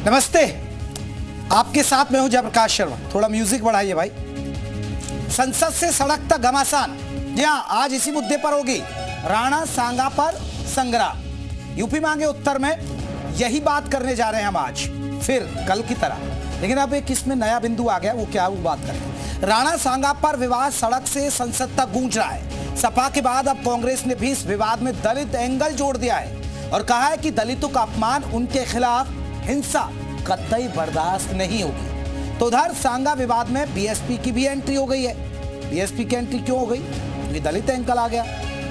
नमस्ते, आपके साथ मैं हूं जयप्रकाश शर्मा। थोड़ा म्यूजिक बढ़ाइए भाई। संसद से सड़क तक घमासान। जी हां, आज इसी मुद्दे पर होगी राणा सांगा पर संग्राम। यूपी मांगे उत्तर में यही बात करने जा रहे हैं हम आज, फिर कल की तरह। लेकिन अब एक इसमें नया बिंदु आ गया, वो क्या, वो बात करें। राणा सांगा पर विवाद सड़क से संसद तक गूंज रहा है। सपा के बाद अब कांग्रेस ने भी इस विवाद में दलित एंगल जोड़ दिया है और कहा है कि दलितों का अपमान, उनके खिलाफ हिंसा कतई बर्दाश्त नहीं होगी। तो उधर सांगा विवाद में बीएसपी की भी एंट्री हो गई है। बीएसपी की एंट्री क्यों हो गई? क्योंकि दलित एंगल आ गया।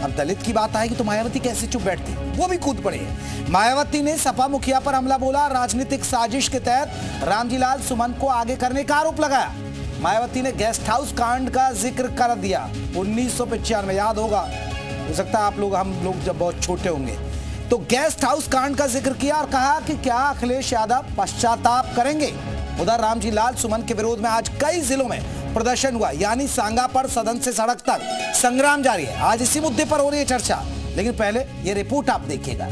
अब दलित की बात आएगी तो मायावती कैसे चुप बैठती, वो भी कूद पड़ी है। मायावती ने सपा मुखिया पर हमला बोला, राजनीतिक साजिश के तहत रामजीलाल सुमन को आगे करने का आरोप लगाया। मायावती ने गेस्ट हाउस कांड का जिक्र कर दिया। 1995 में, याद होगा, हो सकता है आप लोग, हम लोग जब बहुत छोटे होंगे, तो गेस्ट हाउस कांड का जिक्र किया और कहा कि क्या अखिलेश यादव पश्चाताप करेंगे। उधर रामजीलाल सुमन के विरोध में आज कई जिलों में प्रदर्शन हुआ, यानी सांगा पर सदन से सड़क तक संग्राम जारी है। आज इसी मुद्दे पर हो रही है चर्चा, लेकिन पहले ये रिपोर्ट आप देखिएगा।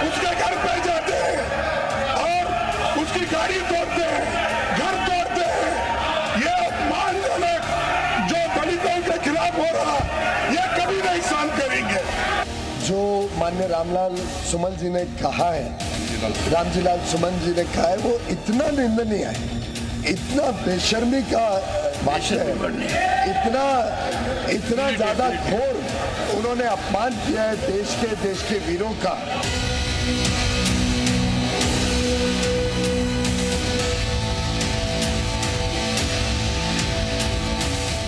उसके घर पे जाते हैं और उसकी गाड़ी तोड़ते हैं, घर तोड़ते हैं। ये अपमानजनक जो दलितों के खिलाफ हो रहा, ये कभी नहीं सहन करेंगे। जो माननीय रामलाल सुमन जी ने कहा है, रामजीलाल सुमन जी ने कहा है, वो इतना निंदनीय है, इतना बेशर्मी का बात है, इतना ज्यादा घोर उन्होंने अपमान किया है देश के वीरों का।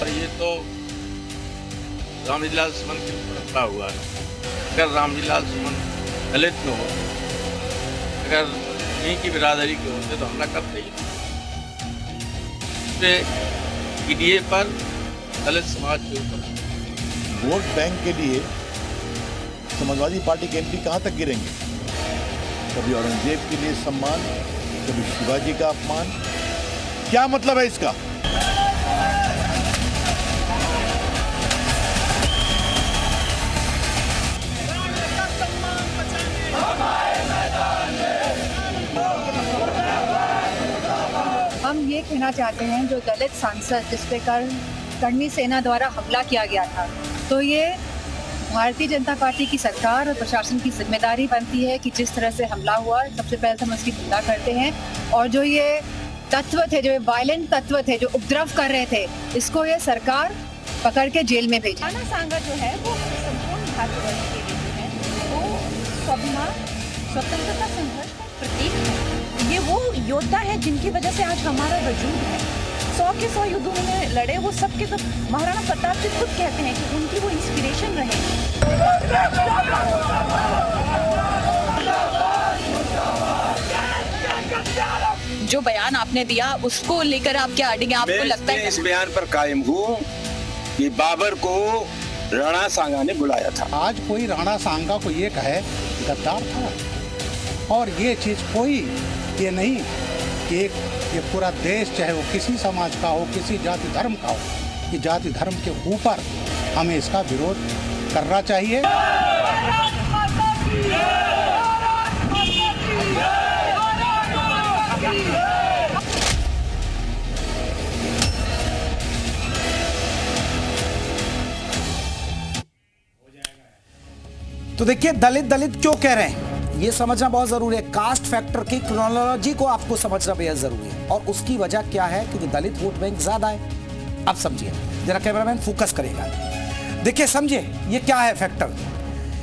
ये तो रामजीलाल सुमन के ऊपर हमला हुआ है। अगर रामजीलाल सुमन दलित में हो, अगर यहीं की बिरादरी के होते तो हमला करते ही। पीडीए पर दलित समाज के ऊपर वोट बैंक के लिए समाजवादी पार्टी के एमपी कहां तक गिरेंगे? कभी औरंगजेब के लिए सम्मान, कभी शिवाजी का अपमान। क्या मतलब है इसका? हम ये कहना चाहते हैं, जो दलित सांसद जिस पे कर्णी सेना द्वारा हमला किया गया था, तो ये भारतीय जनता पार्टी की सरकार और प्रशासन की जिम्मेदारी बनती है कि जिस तरह से हमला हुआ, सबसे पहले हम उसकी निंदा करते हैं। और जो ये तत्व थे, जो वायलेंट तत्व थे, जो उपद्रव कर रहे थे, इसको ये सरकार पकड़ के जेल में भेजी। राणा सांगा जो है वो संपूर्ण भारतवर्ष के लिए जो है वो स्वाभिमान, स्वतंत्रता संघर्ष का प्रतीक है। ये वो योद्धा है जिनकी वजह से आज हमारा वजूद है। 100 के 100 युद्ध उन्होंने लड़े, वो सब के सब महाराणा प्रताप जी खुद कहते हैं कि उनकी वो इंस्पिरेशन रहे। जो बयान आपने दिया उसको लेकर आप क्या अड़ेंगे? आपको लगता है? मैं इस बयान पर कायम हूँ कि बाबर को राणा सांगा ने बुलाया था। आज कोई राणा सांगा को ये कहे गद्दार था, और ये चीज कोई ये नहीं कि ये पूरा देश, चाहे वो किसी समाज का हो, किसी जाति धर्म का हो, कि जाति धर्म के ऊपर हमें इसका विरोध करना चाहिए। तो देखिए, दलित क्यों कह रहे हैं ये समझना बहुत जरूरी है। कास्ट फैक्टर की क्रोनोलॉजी को आपको समझना बेहद जरूरी है, और उसकी वजह क्या है? क्योंकि दलित वोट बैंक ज्यादा है। अब समझिए, जरा कैमरामैन फोकस करेगा, देखिए, समझिए ये क्या है फैक्टर।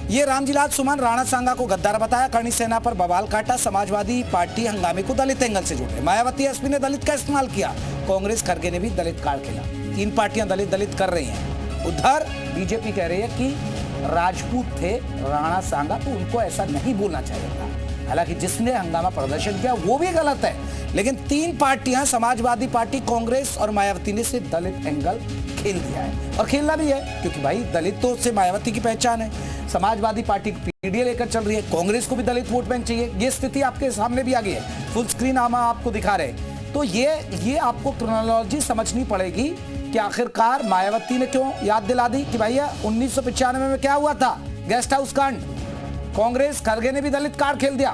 ये रामजीलाल सुमन राणा सांगा को गद्दार बताया, कर्णी सेना पर बवाल काटा, समाजवादी पार्टी हंगामे को दलित एंगल से जोड़े, मायावती एसपी ने दलित का इस्तेमाल किया, कांग्रेस खड़गे ने भी दलित कार्ड खेला। 3 पार्टियां दलित कर रही हैं। उधर बीजेपी कह रही है कि राजपूत थे राणा सांगा, तो उनको ऐसा नहीं बोलना चाहिए था। हालांकि जिसने हंगामा प्रदर्शन किया वो भी गलत है, लेकिन 3 पार्टियां, समाजवादी पार्टी, कांग्रेस और मायावती ने से दलित एंगल खेल दिया है, और खेलना भी है, क्योंकि भाई दलितों से मायावती की पहचान है। समाजवादी पार्टी पीडीए लेकर चल रही है, कांग्रेस को भी दलित वोट बैंक चाहिए। ये स्थिति आपके सामने भी आ गई है, फुल स्क्रीन हम आपको दिखा रहे हैं। तो ये आपको क्रोनोलॉजी समझनी पड़ेगी कि आखिरकार मायावती ने क्यों याद दिला दी कि भैया 1995 में क्या हुआ था, गेस्ट हाउस कांड। कांग्रेस खरगे ने भी दलित कार्ड खेल दिया।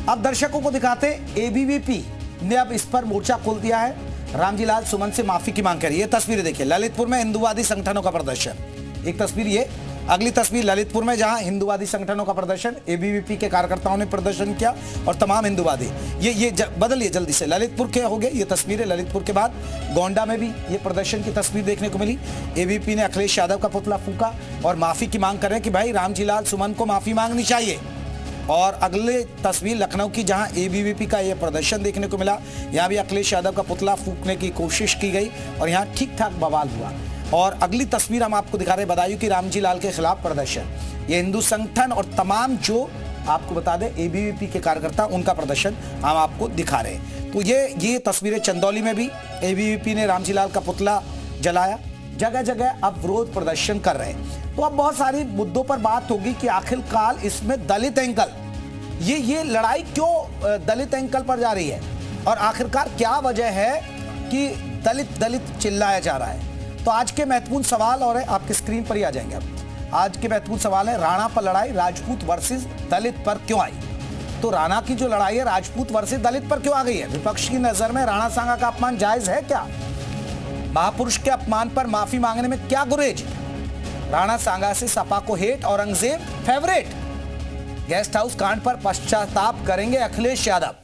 अब दर्शकों को दिखाते, एबीवीपी ने अब इस पर मोर्चा खोल दिया है, रामजी लाल सुमन से माफी की मांग करी। ये तस्वीरें देखिए, ललितपुर में हिंदूवादी संगठनों का प्रदर्शन। एक तस्वीर ये, अगली तस्वीर ललितपुर में जहां हिंदूवादी संगठनों का प्रदर्शन, एबीवीपी के कार्यकर्ताओं ने प्रदर्शन किया और तमाम हिंदूवादी। ये बदलिए जल्दी से, ललितपुर के हो गए ये तस्वीरें। ललितपुर के बाद गोंडा में भी ये प्रदर्शन की तस्वीर देखने को मिली। एबीवीपी ने अखिलेश यादव का पुतला फूंका और माफी की मांग कर रहे हैं कि भाई रामजी लाल सुमन को माफी मांगनी चाहिए। और अगले तस्वीर लखनऊ की, जहां एबीवीपी का यह प्रदर्शन देखने को मिला। यहां भी अखिलेश यादव का पुतला फूंकने की कोशिश की गई और यहां ठीक ठाक बवाल हुआ। और अगली तस्वीर हम आपको दिखा रहे हैं, बदायूं की रामजी लाल के खिलाफ प्रदर्शन। ये हिंदू संगठन और तमाम जो आपको बता दें एबीवीपी के कार्यकर्ता, उनका प्रदर्शन हम आपको दिखा रहे हैं। तो ये तस्वीरें चंदौली में भी एबीवीपी ने रामजी लाल का पुतला जलाया। जगह जगह अब विरोध प्रदर्शन कर रहे हैं। तो अब बहुत सारी मुद्दों पर बात होगी कि आखिरकार इसमें दलित एंगल, ये लड़ाई क्यों दलित एंगल पर जा रही है और आखिरकार क्या वजह है कि दलित दलित चिल्लाया जा रहा है। तो आज के महत्वपूर्ण सवाल और आपके स्क्रीन पर ही आ जाएंगे। अब आज के महत्वपूर्ण सवाल है, राणा पर लड़ाई राजपूत वर्सेस दलित पर क्यों आई। तो राणा की जो लड़ाई है राजपूत वर्सेस दलित पर क्यों आ गई है। विपक्ष की नजर में राणा सांगा का अपमान जायज है क्या। महापुरुष के अपमान पर माफी मांगने में क्या गुरेज। राणा सांगा से सपा को hate, Aurangzeb favourite. Guest house कांड पर पश्चाताप करेंगे अखिलेश यादव।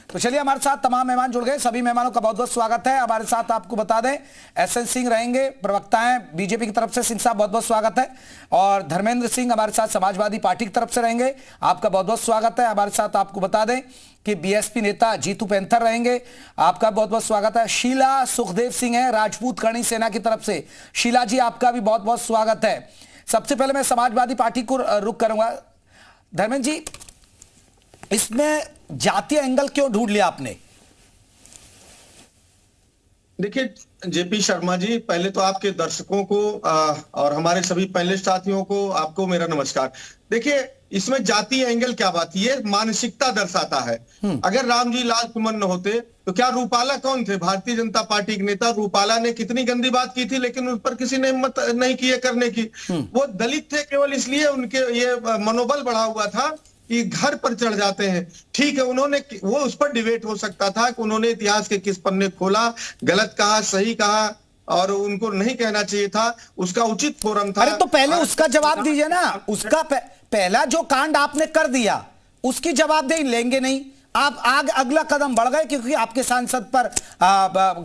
तो चलिए, हमारे साथ तमाम मेहमान जुड़ गए। सभी मेहमानों का बहुत बहुत स्वागत है। हमारे साथ आपको बता दें एसएन सिंह रहेंगे, प्रवक्ता हैं बीजेपी की तरफ से। सिंह साहब बहुत बहुत स्वागत है। और धर्मेंद्र सिंह हमारे साथ समाजवादी पार्टी की तरफ से रहेंगे, आपका बहुत बहुत स्वागत है। हमारे साथ आपको बता दें कि बीएसपी नेता जीतू पैंथर रहेंगे, आपका बहुत बहुत स्वागत है। शीला सुखदेव सिंह है राजपूत करणी सेना की तरफ से। शीला जी, आपका भी बहुत बहुत स्वागत है। सबसे पहले मैं समाजवादी पार्टी को रुख करूंगा। धर्मेंद्र जी, इसमें जातीय एंगल क्यों ढूंढ लिया आपने। देखिए जेपी शर्मा जी, पहले तो आपके दर्शकों को और हमारे सभी पैनलिस्ट साथियों को आपको मेरा नमस्कार। देखिए, इसमें जातीय एंगल क्या बात, ये मानसिकता दर्शाता है। अगर रामजी लाल सुमन न होते तो क्या रूपाला कौन थे, भारतीय जनता पार्टी के नेता। रूपाला ने कितनी गंदी बात की थी, लेकिन उस पर किसी ने हिम्मत नहीं की है करने की। वो दलित थे, केवल इसलिए उनके ये मनोबल बढ़ा हुआ था कि घर पर चढ़ जाते हैं। ठीक है, उन्होंने वो उस पर डिबेट हो सकता था कि उन्होंने इतिहास के किस पन्ने खोला, गलत कहा, सही कहा, और उनको नहीं कहना चाहिए था, उसका उचित फोरम था। अरे तो पहले उसका जवाब दीजिए ना। उसका पहला जो कांड आपने कर दिया उसकी जवाबदेही लेंगे नहीं आप। अगला कदम बढ़ गए क्योंकि आपके सांसद पर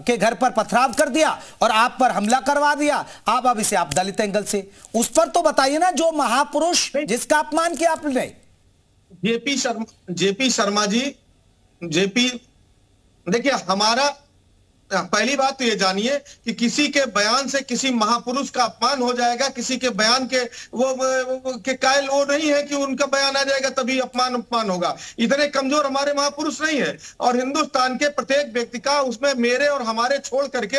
के घर पर पथराव कर दिया और आप पर हमला करवा दिया। अब इसे आप दलित एंगल से उस पर तो बताइए ना, जो महापुरुष जिसका अपमान किया आपने। जेपी शर्मा जी, देखिए, हमारा पहली बात तो ये जानिए कि किसी के बयान से किसी महापुरुष का अपमान हो जाएगा, किसी के बयान के के कायल वो नहीं है कि उनका बयान आ जाएगा तभी अपमान होगा। इतने कमजोर हमारे महापुरुष नहीं है। और हिंदुस्तान के प्रत्येक व्यक्ति का, उसमें मेरे और हमारे छोड़ करके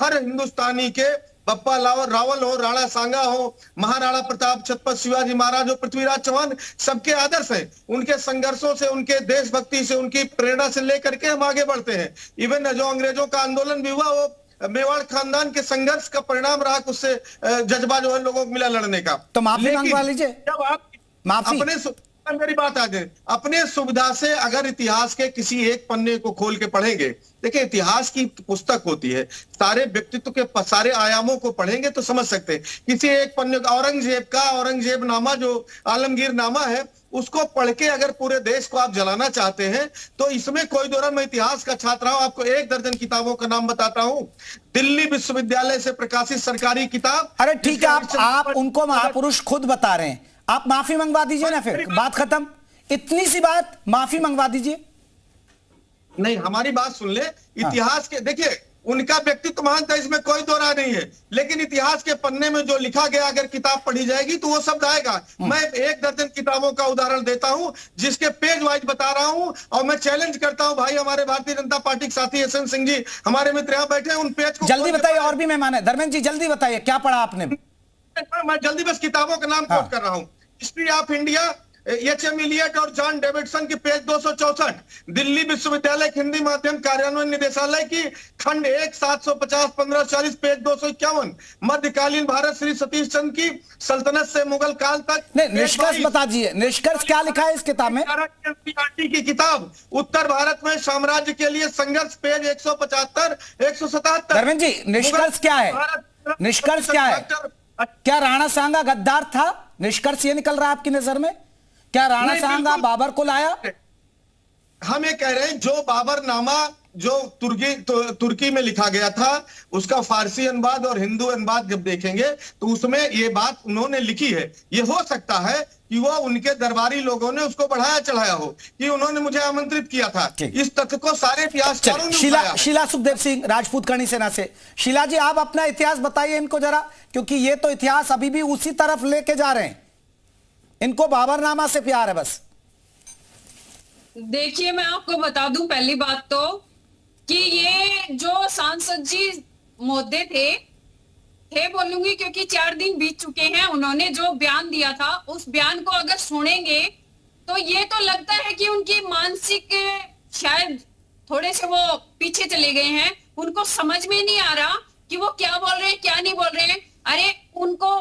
हर हिंदुस्तानी के, बप्पा रावल हो, राणा सांगा हो, महाराणा प्रताप, छत्रपति शिवाजी महाराज हो, पृथ्वीराज चौहान, सबके आदर्श हैं। उनके संघर्षों से, उनके देशभक्ति से, उनकी प्रेरणा से लेकर के हम आगे बढ़ते हैं। इवन जो अंग्रेजों का आंदोलन भी हुआ, वो मेवाड़ खानदान के संघर्ष का परिणाम रहा, उससे जज्बा जो है लोगों को मिला लड़ने का। तो माफी मंगवा लीजिए। जब आप मेरी बात आगे, अपने सुविधा से अगर इतिहास के किसी एक पन्ने को खोल के पढ़ेंगे, देखिए इतिहास की पुस्तक होती है, सारे व्यक्तित्व के सारे आयामों को पढ़ेंगे तो समझ सकते हैं। किसी एक पन्ने का औरंगजेब नामा, जो आलमगीर नामा है, उसको पढ़ के अगर पूरे देश को आप जलाना चाहते हैं तो इसमें कोई दौरा। मैं इतिहास का छात्र हूं, आपको 1 दर्जन किताबों का नाम बताता हूं। दिल्ली विश्वविद्यालय से प्रकाशित सरकारी किताब। अरे ठीक है, आप उनको महापुरुष खुद बता रहे हैं, आप माफी मंगवा दीजिए ना, फिर बात खत्म। इतनी सी बात, माफी मंगवा दीजिए। नहीं, हमारी बात सुन ले। इतिहास के, देखिए, उनका व्यक्तित्व महान था, इसमें कोई दो राय नहीं है, लेकिन इतिहास के पन्ने में जो लिखा गया अगर किताब पढ़ी जाएगी तो वो शब्द आएगा। मैं 1 दर्जन किताबों का उदाहरण देता हूं जिसके पेज वाइज बता रहा हूं, और मैं चैलेंज करता हूं भाई, हमारे भारतीय जनता पार्टी के साथी एसएन सिंह जी, हमारे मित्र यहाँ बैठे हैं, उन पेज को जल्दी बताइए। और भी मेहमान है, धर्मेंद्र जी जल्दी बताइए क्या पढ़ा आपने। मैं जल्दी बस किताबों का नाम कोट कर रहा हूं। History of India, H M. Elliot और जॉन डेविडसन की पेज 264, दिल्ली विश्वविद्यालय हिंदी माध्यम कार्यान्वयन निदेशालय की खंड 1 750-1540 पेज 251, मध्यकालीन भारत श्री सतीश चंद्र की सल्तनत से मुगल काल तक। नहीं, निष्कर्ष बता दीजिए, निष्कर्ष क्या लिखा है इस किताब में? की किताब उत्तर भारत में साम्राज्य के लिए संघर्ष पेज 175-177। धर्मेंद्र जी, निष्कर्ष क्या है? निष्कर्ष क्या है? क्या राणा सांगा गद्दार था? निष्कर्ष ये निकल रहा है आपकी नजर में? क्या राणा सांगा बाबर को लाया? हम ये कह रहे हैं जो बाबरनामा जो तुर्की में लिखा गया था उसका फारसी अनुवाद और हिंदू अनुवाद जब देखेंगे तो उसमें ये बात उन्होंने लिखी है। ये हो सकता है कि वो उनके दरबारी लोगों ने उसको बढ़ाया चढ़ाया हो कि उन्होंने मुझे आमंत्रित किया था। इस तथ्य को सारे इतिहासकारों ने उठाया है। शीला सुखदेव सिंह, राजपूत करणी सेना से। शीला जी, आप अपना इतिहास बताइए इनको जरा, क्योंकि ये तो इतिहास अभी भी उसी तरफ लेके जा रहे हैं। इनको बाबरनामा से प्यार है बस। देखिए, मैं आपको बता दूं पहली बात तो कि ये जो सांसद जी महोदय थे बोलूंगी क्योंकि 4 दिन बीत चुके हैं। उन्होंने जो बयान दिया था उस बयान को अगर सुनेंगे तो ये तो लगता है कि उनकी मानसिक शायद थोड़े से वो पीछे चले गए हैं। उनको समझ में नहीं आ रहा कि वो क्या बोल रहे हैं क्या नहीं बोल रहे हैं। अरे उनको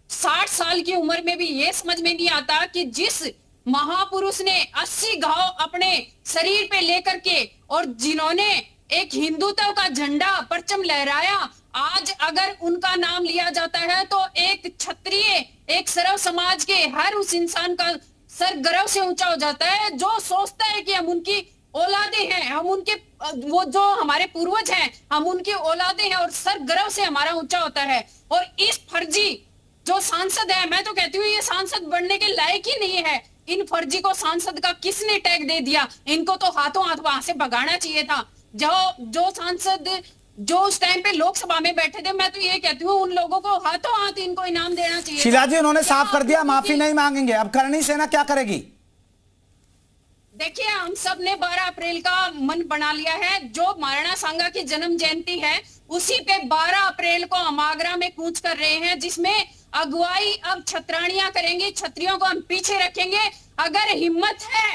60 साल की उम्र में भी ये समझ में नहीं आता कि जिस महापुरुष ने 80 घाव अपने शरीर पे लेकर के और जिन्होंने एक हिंदुत्व का झंडा परचम लहराया, आज अगर उनका नाम लिया जाता है तो एक क्षत्रिय, एक सर्व समाज के हर उस इंसान का सर गर्व से ऊंचा हो जाता है जो सोचता है कि हम उनकी औलादे हैं, हम उनके वो जो हमारे पूर्वज हैं हम उनकी औलादे हैं और सर गर्व से हमारा ऊंचा होता है। और इस फर्जी जो सांसद है, मैं तो कहती हूँ ये सांसद बनने के लायक ही नहीं है। इन फर्जी को सांसद का किसने टैग दे दिया? इनको तो हाथों हाथ वहां से भगाना चाहिए था। जो सांसद जो उस टाइम पे लोकसभा में बैठे थे, मैं तो ये कहती हूँ उन लोगों को हाथों हाथ इनको इनाम देना चाहिए। शीला जी, उन्होंने साफ कर दिया माफी नहीं मांगेंगे। अब करणी सेना क्या करेगी? देखिए, हम सब ने 12 अप्रैल का मन बना लिया है। जो महाराणा सांगा की जन्म जयंती है उसी पे 12 अप्रैल को हम आगरा में कूच कर रहे हैं, जिसमें अगुवाई अब छत्राणियां करेंगी। छत्रियों को हम पीछे रखेंगे। अगर हिम्मत है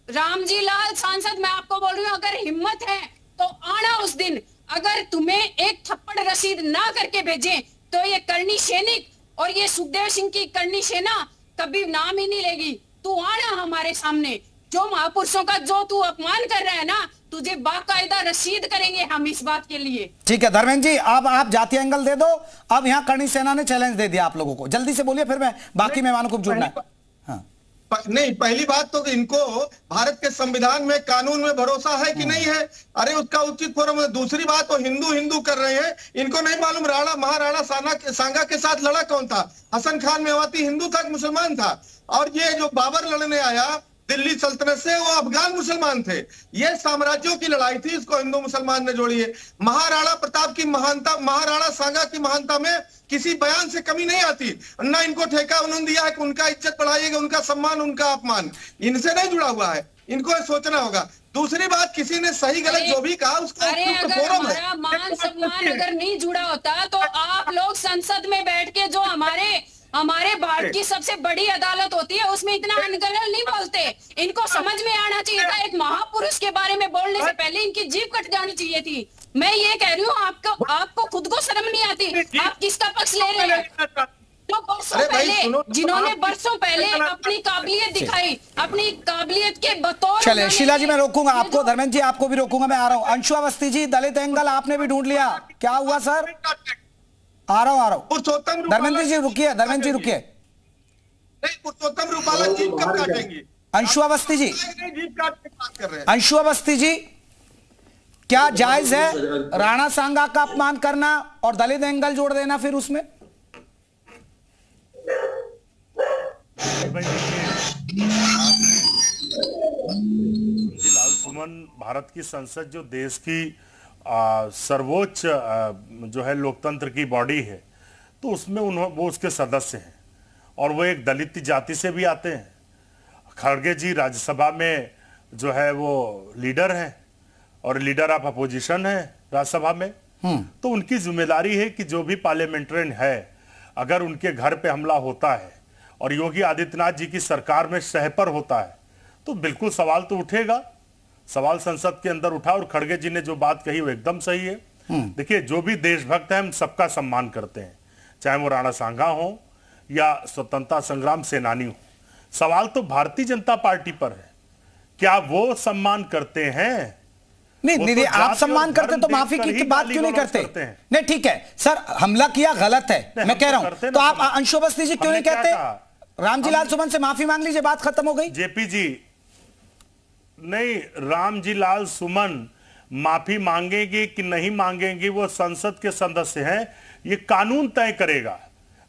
रामजी लाल सांसद, मैं आपको बोल रही हूँ, अगर हिम्मत है तो आना उस दिन। अगर तुम्हें एक थप्पड़ रसीद ना करके भेजें तो ये करणी सैनिक और ये सुखदेव सिंह की करणी सेना कभी नाम ही नहीं लेगी। तू आना हमारे सामने। जो महापुरुषों का जो तू अपमान कर रहा है ना, तुझे बाकायदा रसीद करेंगे हम इस बात के लिए। ठीक है धर्मेंद्र जी, अब आप जातीय एंगल दे दो। अब यहाँ करणी सेना ने चैलेंज दे दिया आप लोगों को। जल्दी से बोलिए, फिर मैं बाकी मेहमानों को जुड़ना है। नहीं, पहली बात तो इनको भारत के संविधान में कानून में भरोसा है कि नहीं है? अरे उसका उचित फोरम है। दूसरी बात तो हिंदू कर रहे हैं। इनको नहीं मालूम महाराणा सांगा के साथ लड़ा कौन था? हसन खान मेवाती हिंदू था, मुसलमान था। और ये जो बाबर लड़ने आया दिल्ली सल्तनत से, वो अफगान मुसलमान थे। ये साम्राज्यों की लड़ाई थी, इसको हिंदू मुसलमान ने जोड़ी है। महाराणा प्रताप की महानता, महाराणा सांगा की महानता में किसी बयान से कमी नहीं आती। ना इनको ठेका उन्होंने दिया है कि उनका इज्जत बढ़ाइएगा, उनका सम्मान, उनका अपमान इनसे नहीं जुड़ा हुआ है। इनको सोचना होगा। दूसरी बात, किसी ने सही गलत जो भी कहा उसका फोरम है। मान सम्मान अगर नहीं जुड़ा होता तो आप लोग संसद में बैठ के जो हमारे भारत की सबसे बड़ी अदालत होती है उसमें इतना अनगढ़ नहीं बोलते। इनको समझ में आना चाहिए था। एक महापुरुष के बारे में बोलने से पहले इनकी जीभ कट जानी चाहिए थी। मैं ये कह रही हूँ, आपको खुद को शर्म नहीं आती? आप किसका पक्ष ले रहे हैं? तो बरसों पहले जिन्होंने बरसों पहले अपनी काबिलियत दिखाई, अपनी काबिलियत के बतौर। चले शीला जी, मैं रोकूंगा आपको। धर्मेंद्र जी, आपको भी रोकूंगा। मैं आ रहा हूँ। अंशु अवस्थी जी, दलित एंगल आपने भी ढूंढ लिया, क्या हुआ सर? आ रहा हूँ। धर्मेंद्र जी रुकिए, धर्मेंद्र जी रुकिए। पुरुषोत्तम रूपाला जीभ कब काटेंगे? अंशु अवस्थी जी, अंशु अवस्थी जी, क्या जायज है राणा सांगा का अपमान करना और दलित एंगल जोड़ देना फिर उसमें? लाल सुमन भारत की संसद जो देश की सर्वोच्च जो है लोकतंत्र की बॉडी है, तो उसमें वो उसके सदस्य हैं और वो एक दलित जाति से भी आते हैं। खड़गे जी राज्यसभा में जो है वो लीडर हैं और लीडर ऑफ अपोजिशन है राज्यसभा में। तो उनकी जिम्मेदारी है कि जो भी पार्लियामेंट्रियन है, अगर उनके घर पे हमला होता है और योगी आदित्यनाथ जी की सरकार में सह पर होता है, तो बिल्कुल सवाल तो उठेगा। सवाल संसद के अंदर उठा, और खड़गे जी ने जो बात कही वो एकदम सही है। देखिए, जो भी देशभक्त है हम सबका सम्मान करते हैं, चाहे वो राणा सांगा हो या स्वतंत्रता संग्राम सेनानी हो। सवाल तो भारतीय जनता पार्टी पर है, क्या वो सम्मान करते हैं? नहीं, आप सम्मान करते तो माफी की बात क्यों नहीं करते? नहीं, ठीक है सर, हमला किया गलत है, मैं कह रहा हूं, तो आप अंशु अवस्थी जी क्यों नहीं कहते रामजी लाल सुमन से माफी मांग लीजिए, बात खत्म हो गई। जेपी जी नहीं, रामजी लाल सुमन माफी मांगेंगे कि नहीं मांगेंगे वो संसद के सदस्य हैं, ये कानून तय करेगा।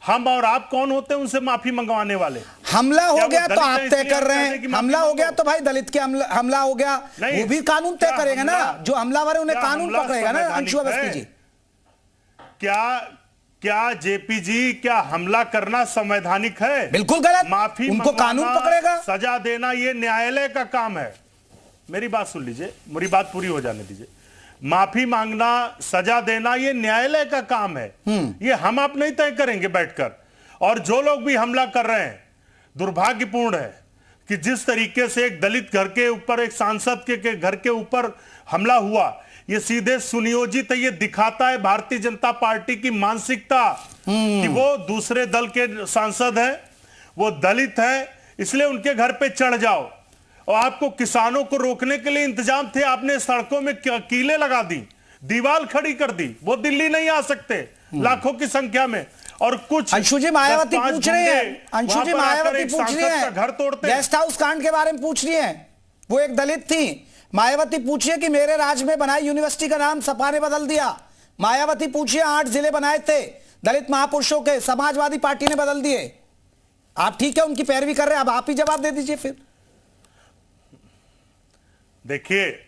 हम और आप कौन होते हैं उनसे माफी मंगवाने वाले? हमला हो गया तो आप तय कर रहे हैं, हमला हो गया तो भाई दलित के हमला हो गया, वो भी कानून तय करेगा ना, जो हमलावर है उन्हें कानून पकड़ेगा ना। अंशु अवस्थी जी, क्या जेपी जी, क्या हमला करना संवैधानिक है? बिल्कुल गलत, माफी उनको कानून पकड़ेगा, सजा देना ये न्यायालय का काम है। मेरी बात सुन लीजिए, मेरी बात पूरी हो जाने दीजिए। माफी मांगना, सजा देना ये न्यायालय का काम है, ये हम आप नहीं तय करेंगे बैठकर। और जो लोग भी हमला कर रहे हैं, दुर्भाग्यपूर्ण है कि जिस तरीके से एक दलित घर के ऊपर, एक सांसद के घर के ऊपर हमला हुआ, ये सीधे सुनियोजित है। ये दिखाता है भारतीय जनता पार्टी की मानसिकता कि वो दूसरे दल के सांसद हैं, वो दलित है, इसलिए उनके घर पे चढ़ जाओ। और आपको किसानों को रोकने के लिए इंतजाम थे, आपने सड़कों में कीले लगा दी, दीवार खड़ी कर दी, वो दिल्ली नहीं आ सकते लाखों की संख्या में। और कुछ अंशु जी मायावती पूछ रहे हैं, अंशु जी मायावती पूछ रही है, घर तोड़ते, गेस्ट हाउस कांड के बारे में पूछ रही है, वो एक दलित थी। मायावती पूछिए कि मेरे राज्य में बनाई यूनिवर्सिटी का नाम सपा ने बदल दिया। मायावती पूछिए 8 जिले बनाए थे दलित महापुरुषों के, समाजवादी पार्टी ने बदल दिए। आप ठीक है उनकी पैरवी कर रहे हैं, अब आप ही जवाब दे दीजिए फिर। देखिए,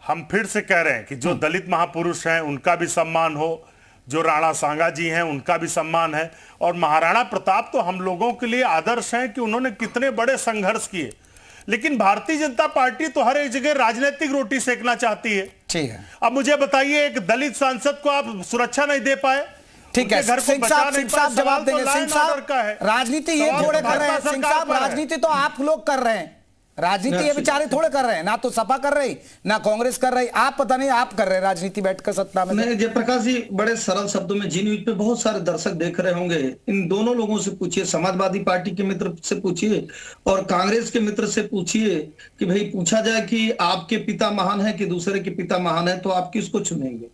हम फिर से कह रहे हैं कि जो दलित महापुरुष हैं उनका भी सम्मान हो, जो राणा सांगा जी हैं उनका भी सम्मान है। और महाराणा प्रताप तो हम लोगों के लिए आदर्श हैं कि उन्होंने कितने बड़े संघर्ष किए। लेकिन भारतीय जनता पार्टी तो हर एक जगह राजनीतिक रोटी सेकना चाहती है। ठीक है, अब मुझे बताइए, एक दलित सांसद को आप सुरक्षा नहीं दे पाए? ठीक है, सिंह साहब जवाब देंगे। सिंह साहब, राजनीति ये थोड़े कर रहे हैं, सिंह साहब राजनीति तो आप लोग कर रहे हैं, राजनीति ये बेचारे थोड़े कर रहे हैं, ना तो सपा कर रही ना कांग्रेस कर रही, आप पता नहीं आप कर रहे हैं राजनीति बैठकर सत्ता में। नहीं, जयप्रकाश जी बड़े सरल शब्दों में जी न्यूज पे बहुत सारे दर्शक देख रहे होंगे, इन दोनों लोगों से पूछिए, समाजवादी पार्टी के मित्र से पूछिए और कांग्रेस के मित्र से पूछिए कि भाई पूछा जाए कि आपके पिता महान है कि दूसरे के पिता महान है, तो आप किसको चुनेंगे?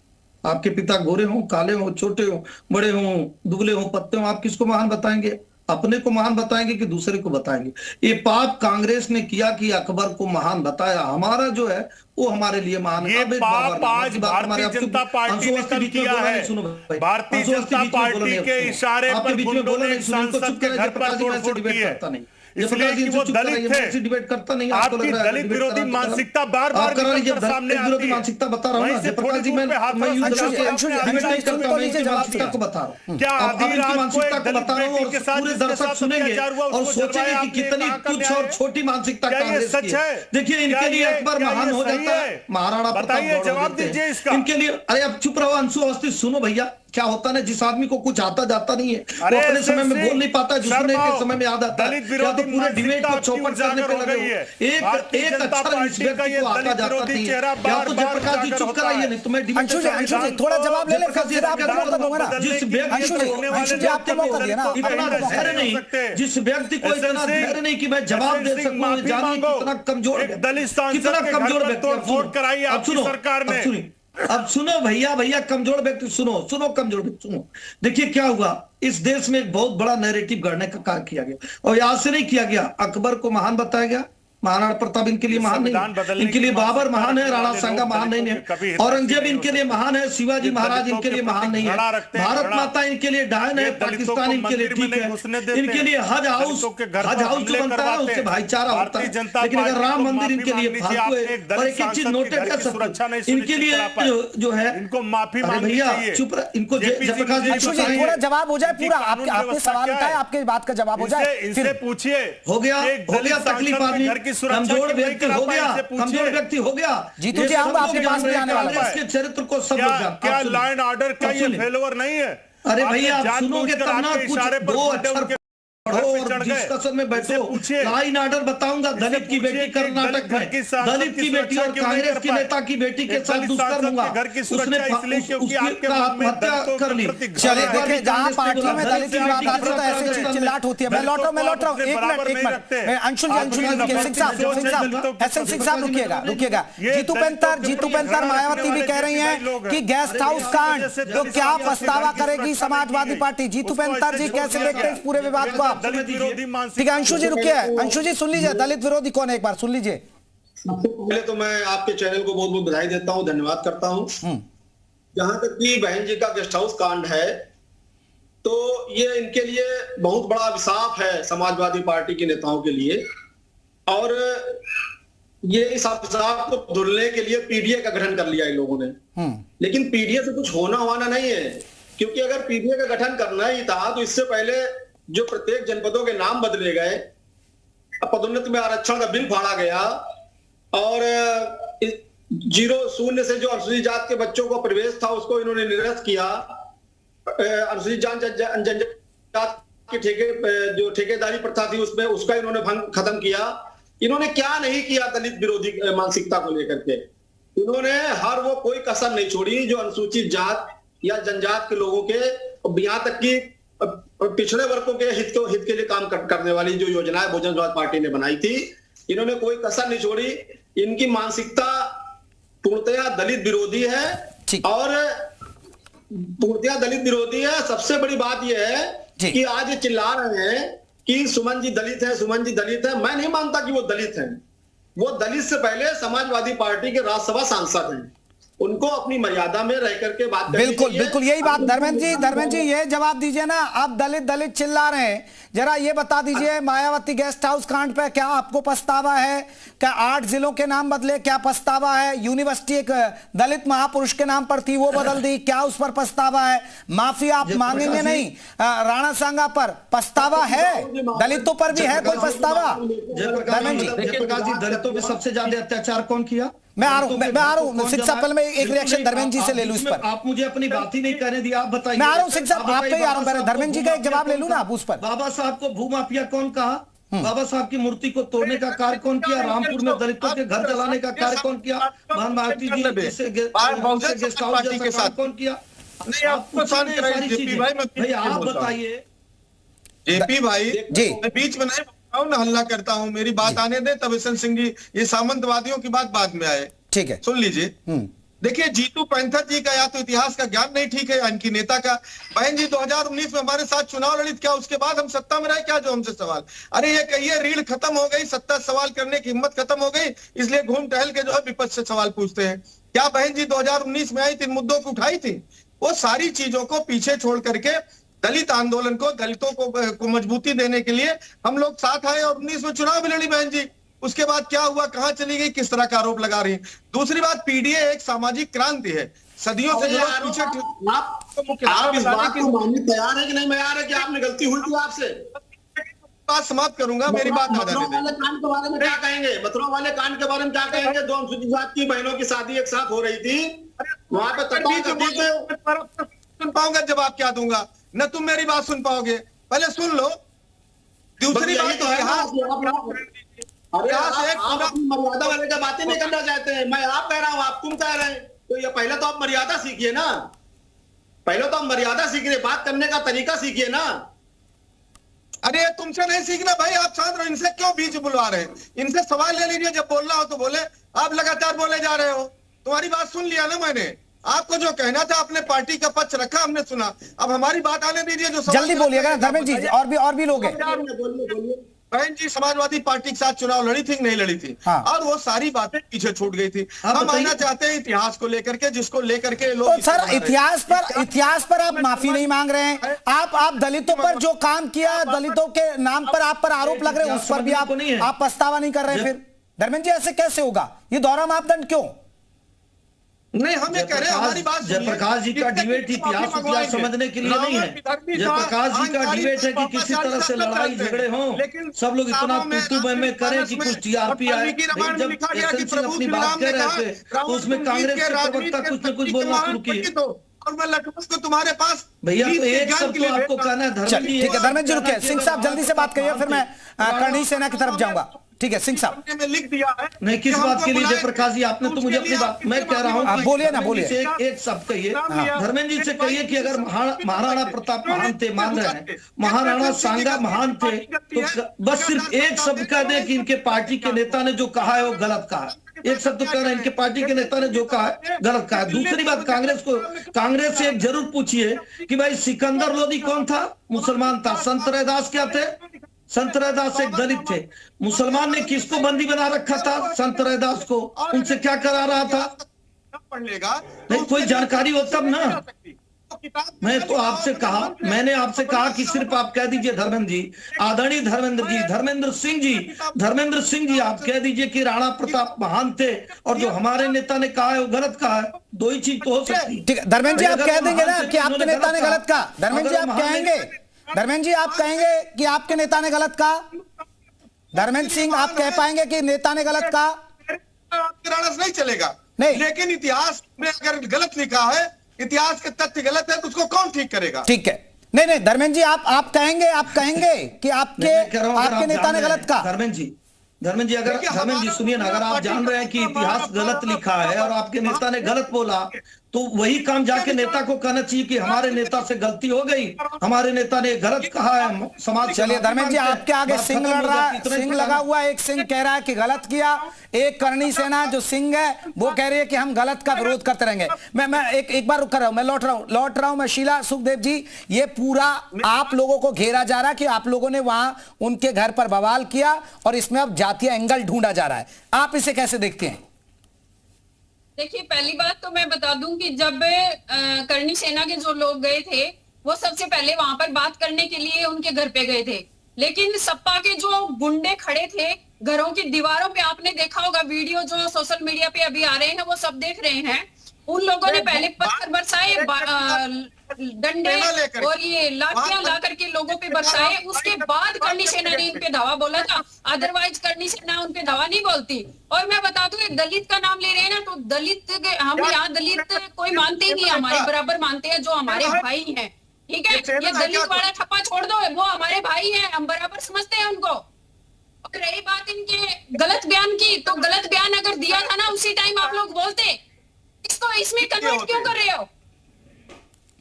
आपके पिता गोरे हों, काले हों, छोटे हों, बड़े हों, दुबले हों, पत्ते हों, आप किसको महान बताएंगे? अपने को महान बताएंगे कि दूसरे को बताएंगे? ये पाप कांग्रेस ने किया कि अकबर को महान बताया, हमारा जो है वो हमारे लिए महान है। ये पाप आज भारतीय जनता पार्टी ने किया है। भारतीय जनता पार्टी के इशारे पर गुंडों ने सांसद के घर पर तोड़फोड़ की है, इसलिए कि वो दलित थे। डिबेट करता नहीं, आपकी दलित विरोधी मानसिकता बार बार सामने आती है। मानसिकता बता रहा हूं ना जयप्रकाश जी, मैं मानसिकता को बता रहा हूँ, क्या आधी रात को एक दलित बेटी के साथ पूरे दर्शक सुनेंगे और सोचेंगे कि कितनी तुच्छ और छोटी मानसिकता कांग्रेस की है। देखिए, इनके लिए अकबर महान हो जाता है, महाराणा प्रताप जवाब दीजिए इसका। इनके लिए, अरे अब चुप रहो अंशु अवस्थी, सुनो भैया, क्या होता है जिस आदमी को कुछ आता जाता नहीं है वो अपने समय में बोल नहीं पाता, दूसरे के समय में याद आता है। या तो पूरे डिबेट को चौपट करने पे लगे हो, एक अक्षर इस व्यक्ति को आता जाता नहीं है। या तो जयप्रकाश जी चुप कराइए, नहीं तो मैं डिबेट थोड़ा जवाब ले ले, फिर आपको मौका दूंगा ना। जिस व्यक्ति को इतना धैर्य नहीं, जिस व्यक्ति को इतना धैर्य नहीं कि मैं जवाब दे सकूं, जानिए कितना कमजोर, कितना कमजोर व्यक्ति सरकार में। अब सुनो भैया, कमजोर व्यक्ति सुनो कमजोर व्यक्ति सुनो। देखिए क्या हुआ, इस देश में एक बहुत बड़ा नैरेटिव गढ़ने का कार्य किया गया, और यहां से नहीं किया गया। अकबर को महान बताया गया, महाराणा प्रताप इनके लिए महान नहीं, इनके लिए बाबर महान है, राणा सांगा महान नहीं है, औरंगजेब इनके लिए महान है, शिवाजी महाराज इनके लिए महान नहीं है, भारत माता इनके लिए डायन है, पाकिस्तान इनके लिए ठीक है, इनके लिए हज हाउस जो बनता है उससे भाईचारा होता है, लेकिन अगर राम मंदिर इनके लिए फालतू है। और एक चीज नोटेड कर सकते, इनके लिए जो है, इनको माफी भैया चुप, इनको जयप्रकाश जी थोड़ा जवाब हो जाए पूरा, आपके सवाल का है, आपके बात का जवाब हो जाए, इनसे पूछिए। हो गया तकलीफ आदमी, कमजोर व्यक्ति हो गया, जीतू जी आऊंगा आपके पास भी आने वाला है, इसके चरित्र को सब लोग क्या लॉ एंड ऑर्डर का ये फेलोवर नहीं है? अरे भैया आप सुनोगे तब ना, कुछ दो अक्षर और डिस्कशन में बैठो, लॉ एंड ऑर्डर बताऊंगा। दलित की बेटी कर्नाटक में, दलित की बेटी और कांग्रेस की नेता की बेटी के साथ दुष्कर्म हुआ, उसने आत्महत्या कर ली। चलिए देखिए, जहां पार्टियों में दलित की बात आती है तो ऐसी चिल्लाहट होती है। मैं लौट रहा हूं, एक मिनट अंशुल सिंह साहब रुकिएगा। जीतू पेंतर मायावती भी कह रही हैं कि गेस्ट हाउस कांड तो क्या पछतावा करेगी समाजवादी पार्टी। जीतू पेंतर जी कैसे देखते हैं इस पूरे विवाद को? ठीक है अंशु जी रुकिए, अंशु जी सुन लीजिए, दलित विरोधी कौन है एक बार सुन लीजिए। पहले तो मैं आपके चैनल को बहुत बहुत बधाई देता हूं, धन्यवाद करता हूं। जहां तक कि बहन जी का गेस्ट हाउस कांड है तो ये इनके लिए बहुत बड़ा अभिशाप है समाजवादी पार्टी के नेताओं के लिए, और ये इस अभिशाप को धुलने के लिए पीडीए का गठन कर लिया इन लोगों ने। लेकिन पीडीए से कुछ होना नहीं है, क्योंकि अगर पीडीए का गठन करना ही था तो इससे पहले जो प्रत्येक जनपदों के नाम बदले गए, पदोन्नति में आरक्षण का बिल फाड़ा गया, और 0-0 से जो अनुसूचित जात के बच्चों को प्रवेश था उसको इन्होंने निरस्त किया। अनुसूचित जनजात की जो ठेकेदारी प्रथा थी उसमें उसका इन्होंने भंग खत्म किया। इन्होंने क्या नहीं किया दलित विरोधी मानसिकता को लेकर के। इन्होंने हर वो कोई कसर नहीं छोड़ी जो अनुसूचित जात या जनजात के लोगों के, यहाँ तक कि पिछड़े वर्गों के हित के लिए काम करने वाली जो योजनाएं बहुजन समाज पार्टी ने बनाई थी, इन्होंने कोई कसर नहीं छोड़ी। इनकी मानसिकता पूर्णतया दलित विरोधी है, और पूर्णतया दलित विरोधी है। सबसे बड़ी बात यह है कि आज ये चिल्ला रहे हैं कि सुमन जी दलित है, सुमन जी दलित है। मैं नहीं मानता कि वो दलित हैं। वो दलित से पहले समाजवादी पार्टी के राज्यसभा सांसद हैं, उनको अपनी मर्यादा में रह करके बात करनी चाहिए। बिल्कुल यही बात। धर्मेंद्र जी ये जवाब दीजिए ना, आप दलित चिल्ला रहे हैं, जरा ये बता दीजिए मायावती गेस्ट हाउस कांड पे क्या आपको पछतावा है? क्या 8 जिलों के नाम बदले, क्या पछतावा है? यूनिवर्सिटी एक दलित महापुरुष के नाम पर थी वो बदल दी, क्या उस पर पछतावा है? माफी आप मांगेंगे नहीं राणा सांगा पर, पछतावा है? दलितों पर भी है कोई पछतावा? जयप्रकाश जी, दलितों पे सबसे ज्यादा अत्याचार कौन किया? मैं आ रहा हूँ सिंह साहब, पहले मैं एक रिएक्शन धर्मेंद्र जी से ले लूं इस पर। आप मुझे अपनी बात ही नहीं करने दी, आप बताइए। मैं आ रहा हूँ सिंह साहब, आप पे ही आ रहा हूँ, पहले धर्मेंद्र जी का एक जवाब ले लूं ना आप उस पर। बाबा साहब को भूमाफिया कौन कहा? बाबा साहब की मूर्ति को तोड़ने का कार्य कौन किया? रामपुर में दलितों के घर जलाने का कार्य कौन किया? मायावती जी गेस्ट हाउस के साथ कौन किया? भाई आप बताइए। जेपी भाई जी, मैं बीच में नहीं ना हल्ला करता हूँ, मेरी बात आने दे। तब ईशन सिंह जी, ये सामंतवादियों की बात बाद में आए, ठीक है, सुन लीजिए। देखिए, जीतू पेंथर जी का या तो इतिहास का ज्ञान नहीं ठीक है, या इनकी नेता का। बहन जी 2019 में हमारे साथ चुनाव लड़ित, क्या उसके बाद हम सत्ता में रहे? क्या जो हमसे सवाल? अरे ये कहिए रीढ़ खत्म हो गई, सत्ता सवाल करने की हिम्मत खत्म हो गई, इसलिए घूम टहल के जो है विपक्ष से सवाल पूछते हैं। क्या बहन जी 2019 में आई थी, इन मुद्दों को उठाई थी? वो सारी चीजों को पीछे छोड़ करके दलित आंदोलन को, दलितों को मजबूती देने के लिए हम लोग साथ आए और 19 में चुनाव भी लड़ी बहन जी। उसके बाद क्या हुआ, कहां चली गई, किस तरह का आरोप लगा रही। दूसरी बात, पीडीए एक सामाजिक क्रांति है, सदियों से जो पीछे। आप इस बात को मानने तैयार है कि नहीं? मैं यार है कि आपने गलती हुई थी आपसे। बात समाप्त करूंगा, मेरी बात मथुरा वाले कांड के बारे में क्या कहेंगे? मथुरा वाले कांड के बारे में क्या कहेंगे? 2 अनुसूचित जात की बहनों की शादी एक साथ हो रही थी, वहां पे सुन पाऊंगा, जवाब क्या दूंगा? न तुम मेरी बात सुन पाओगे, पहले सुन लो। दूसरी बात, तो आप अपनी मर्यादा वाले का बातें नहीं करना चाहते हैं। मैं आप कह रहा हूं, आप तुम कह रहे हैं, तो ये पहले तो आप मर्यादा सीखिए ना। पहले तो आप मर्यादा सीखिए, बात करने का तरीका सीखिए ना। अरे तुमसे नहीं सीखना भाई, आप शांत रहो। इनसे क्यों बीच बुलवा रहे हैं? इनसे सवाल ले लीजिए, जब बोलना हो तो बोले। आप लगातार बोले जा रहे हो, तुम्हारी बात सुन लिया ना मैंने। आपको जो कहना था अपने पार्टी का पक्ष रखा, हमने सुना। अब हमारी बात आने दीजिए। जो जल्दी बोलिएगा धर्मेंद्र जी, और भी लोग हैं। बहन जी समाजवादी पार्टी के साथ चुनाव लड़ी थी, नहीं लड़ी थी? हाँ। और वो सारी बातें पीछे छूट गई थी। हम आना चाहते हैं इतिहास को लेकर के, जिसको लेकर के लोग। तो सर इतिहास पर आप माफी नहीं मांग रहे हैं। आप दलितों पर जो काम किया, दलितों के नाम पर आप पर आरोप लग रहे हैं, उस पर भी आप पछतावा नहीं कर रहे। फिर धर्मेंद्र जी ऐसे कैसे होगा? ये दोहरा मापदंड क्यों? नहीं, हम ये कह रहे हैं, हमारी बात जयप्रकाश जी का डिबेट इतिहास समझने के लिए नहीं है। जयप्रकाश जी का डिबेट है कि किसी तरह से लड़ाई झगड़े हों, सब लोग इतना तू में करें कि कुछ टीआरपी आए। जब एसएनसी अपनी बात कह रहे थे तो उसमें कांग्रेस के प्रवक्ता कुछ न कुछ बोलना शुरू किए। और मैं लखनऊ को तुम्हारे पास भैया तो नीति एक ज्ञान सब के तो लिए आपको भेजता हूं। कहना है धर्मेंद्र चलिए जी, ठीक है, धर्मेंद्र जी एक रुकिए, सिंह साहब जल्दी से बात करिए, फिर मैं करणी सेना की तरफ जाऊंगा। ठीक है सिंह साहब, में लिख दिया है नहीं किस कि बात हमको के लिए बुलाए, जयप्रकाश जी आपने तो उसके मुझे अपनी लिए बात आप मैं कह रहा हूँ आप कि बोलिए ना, धर्मेंद्र जी बोलिए। से एक शब्द कहिए, हाँ। धर्मेंद्र जी से कहिए कि अगर महाराणा प्रताप महान थे, मान रहे हैं महाराणा सांगा महान थे, तो बस सिर्फ एक शब्द कह दें कि इनके पार्टी के नेता ने जो कहा है वो गलत कहा है। एक शब्द कह रहे हैं इनके पार्टी के नेता ने जो कहा है गलत कहा है। दूसरी बात कांग्रेस से एक जरूर पूछिए कि भाई सिकंदर लोदी कौन था? मुसलमान था। संत रैदास क्या थे? संत रैदास एक दलित थे। मुसलमान ने किसको बंदी बना रखा था? संत रैदास को। उनसे क्या करा रहा था? पढ़ लेगा नहीं कोई जानकारी हो तब ना। मैं तो आपसे कहा, मैंने आपसे कहा कि सिर्फ आप कह दीजिए धर्मेंद्र जी, आदरणीय धर्मेंद्र जी, धर्मेंद्र सिंह जी आप कह दीजिए कि राणा प्रताप महान थे और जो हमारे नेता ने कहा है वो गलत कहा है। दो ही चीज तो हो सकती है। ठीक है धर्मेंद्र जी, आप कह देंगे ना कि आपके नेता ने गलत कहा? धर्मेंद्र जी आप कहेंगे, धर्मेंद्र जी आप कहेंगे कि आपके नेता ने गलत कहा? धर्मेंद्र सिंह आप कह पाएंगे कि नेता ने गलत कहा? राणा नहीं चलेगा नहीं, लेकिन इतिहास में अगर गलत लिखा है, इतिहास के तथ्य गलत है तो उसको कौन ठीक करेगा? ठीक है, नहीं धर्मेंद्र जी आप कहेंगे कि आपके नेता ने गलत कहा? धर्मेंद्र जी अगर धर्मेंद्र जी सुनिए ना, अगर आप जान रहे हैं कि इतिहास गलत लिखा है और आपके नेता ने गलत बोला, तो वही काम जाके नेता को कहना चाहिए कि हमारे नेता से गलती हो गई, हमारे नेता ने गलत कहा है समाज। चलिए धर्मेंद्र जी आपके आगे सिंह लड़ रहा है, सिंह लगा हुआ है, एक सिंह कह रहा है कि गलत किया, एक करणी सेना जो सिंह है वो कह रही है कि हम गलत का विरोध करते रहेंगे। मैं एक बार रुक कर रहा हूं, मैं लौट रहा हूं मैं शीला सुखदेव जी, ये पूरा आप लोगों को घेरा जा रहा है कि आप लोगों ने वहां उनके घर पर बवाल किया और इसमें अब जातीय एंगल ढूंढा जा रहा है, आप इसे कैसे देखते हैं? देखिए पहली बात तो मैं बता दूं कि जब करणी सेना के जो लोग गए थे वो सबसे पहले वहां पर बात करने के लिए उनके घर पे गए थे, लेकिन सपा के जो गुंडे खड़े थे घरों की दीवारों पे, आपने देखा होगा वीडियो जो सोशल मीडिया पे अभी आ रहे हैं, वो सब देख रहे हैं, उन लोगों ने पहले पत्थर बरसाए, डंडे और ये लाठियां ला करके लोगों पे बरसाए, उसके बाद करणी सेना ने इन पे धावा बोला था, अदरवाइज करणी सेना उन पे धावा नहीं बोलती। और मैं बता दूं, एक दलित का नाम ले रहे हैं ना, तो दलित हम यहाँ दलित कोई मानते ही नहीं, हमारे बराबर मानते हैं, जो हमारे भाई हैं, ठीक है, ये दलित वाला ठप्पा छोड़ दो, वो हमारे भाई हैं, हम बराबर समझते हैं उनको। और रही बात इनके गलत बयान की, तो गलत बयान अगर दिया था ना उसी टाइम आप लोग बोलते, इसको इसमें कन्वर्ट क्यों कर रहे हो?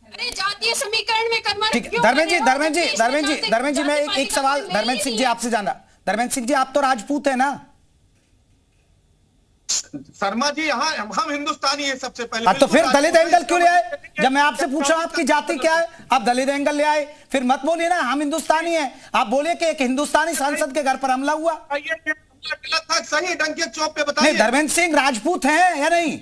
अरे जातीय समीकरण में कन्वर्ट क्यों? धर्मेंद्र जी मैं एक सवाल धर्मेंद्र सिंह जी आपसे जानना, धर्मेंद्र सिंह जी आप तो राजपूत है ना? शर्मा जी यहाँ हम हिंदुस्तानी है सबसे पहले। तो फिर दलित एंगल क्यों ले आए? जब मैं आपसे पूछ रहा हूं आपकी जाति क्या है, आप दलित एंगल ले आए, फिर मत बोलिए ना हम हिंदुस्तानी हैं, आप बोलिए कि एक हिंदुस्तानी सांसद के घर पर हमला हुआ। सही ढंग के चौप पे बताइए। नहीं धर्मेंद्र सिंह राजपूत हैं या नहीं?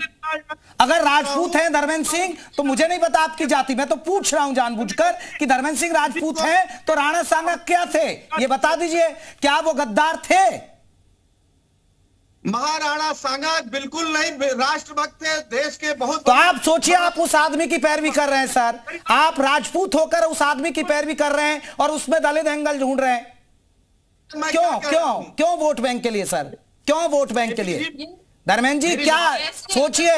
अगर राजपूत हैं धर्मेंद्र सिंह तो मुझे नहीं पता आपकी जाति, मैं तो पूछ रहा हूं जानबूझकर कि धर्मेंद्र सिंह राजपूत हैं तो राणा सांगा क्या थे ये बता दीजिए, क्या वो गद्दार थे? महाराणा सांगा बिल्कुल नहीं, राष्ट्रभक्त थे, देश के बहुत। तो आप सोचिए, आप उस आदमी की पैरवी कर रहे हैं सर, आप राजपूत होकर उस आदमी की पैरवी कर रहे हैं और उसमें दलित एंगल ढूंढ रहे हैं। क्यों वोट बैंक के लिए सर, क्यों वोट बैंक के लिए? धर्मेंद्र जी क्या सोचिए,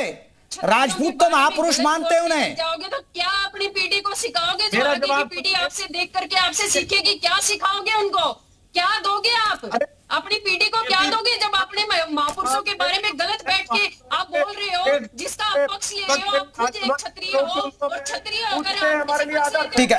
राजपूत तो महापुरुष मानते हैं उन्हें। जाओगे तो क्या अपनी पीढ़ी को सिखाओगे? जो आगे की पीढ़ी आपसे देख करके आपसे सीखेगी, क्या सिखाओगे उनको? क्या दोगे आप अपनी पीढ़ी को? क्या दोगे जब अपने महापुरुषों के बारे में गलत बैठ के आप बोल रहे हो, जिसका आप पक्ष ले रहे हो, आप खुद एक क्षत्रिय हो और क्षत्रिय होकर। ठीक है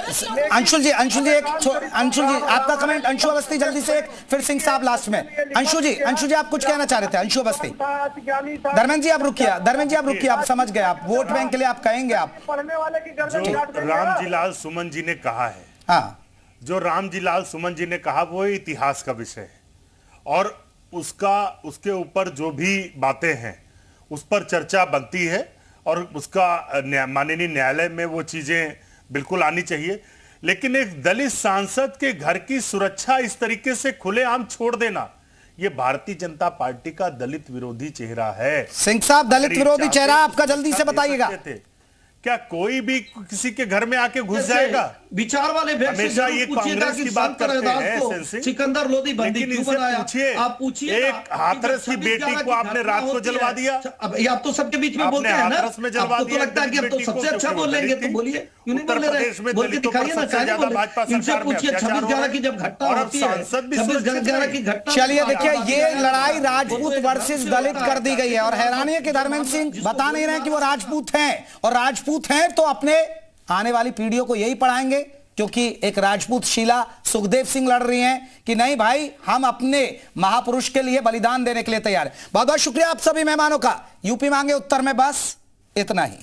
अंशुल जी आपका कमेंट। अंशु अवस्थी जल्दी से एक, फिर सिंह साहब लास्ट में। अंशु जी आप कुछ कहना चाह रहे थे? अंशु अवस्थी। धर्मेंद्र जी आप रुकिए, आप समझ गए, आप वोट बैंक के लिए आप कहेंगे। आप जो रामजीलाल सुमन जी ने कहा है, हाँ जो रामजीलाल सुमन जी ने कहा वो इतिहास का विषय है और उसके ऊपर जो भी बातें हैं उस पर चर्चा बनती है और उसका माननीय न्यायालय में वो चीजें बिल्कुल आनी चाहिए। लेकिन एक दलित सांसद के घर की सुरक्षा इस तरीके से खुलेआम छोड़ देना, ये भारतीय जनता पार्टी का दलित विरोधी चेहरा है। सिंह साहब दलित विरोधी चेहरा आपका जल्दी से बताइएगा। क्या कोई भी किसी के घर में आके घुस जाएगा? विचार वाले व्यक्ति से हमेशा ये जरूर पूछिएगा कांग्रेस कि की बात संत करते रविदास हैं, को सेंसिंग। सिकंदर लोधी बंदी लेकिन क्यों इनसे बनाया? पूछिए, आप पूछिए एक हाथरस की बेटी को आपने रात को जलवा दिया। अब ये आप तो सबके बीच में आपने बोलते हैं ना, हाथरस में जलवा आपको तो दिया लगता है कि अब तो बेटी को, सबसे अच्छा क्योंकि वो बोलेंगे, दलित तो थी। बोलिए, क्यों नहीं उत्तर बोल रहे? प्रदेश में बोल के दलितों पर दिखाइए ना, सबसे काहे ज्यादा बोले? भाजपा इनसे सरकार में पूछिए अत्याचार 26 हो रहा 11 है। की जब घटना और अब होती है, सांसद भी 26 सुरक्षित 11 नहीं। की घटना चलिए होती है, देखिए, आप ये आगे लड़ाई आगे राजपूत आगे वर्सेस आगे दलित आगे कर दी गई है और हैरानी है कि धर्मेंद्र सिंह बता नहीं रहे कि वो राजपूत हैं, और राजपूत हैं तो अपने आने वाली पीढ़ियों को यही पढ़ाएंगे, क्योंकि एक राजपूत शीला सुखदेव सिंह लड़ रही हैं कि नहीं भाई, हम अपने महापुरुष के लिए बलिदान देने के लिए तैयार हैं। बहुत बहुत शुक्रिया आप सभी मेहमानों का। यूपी मांगे उत्तर में बस इतना ही।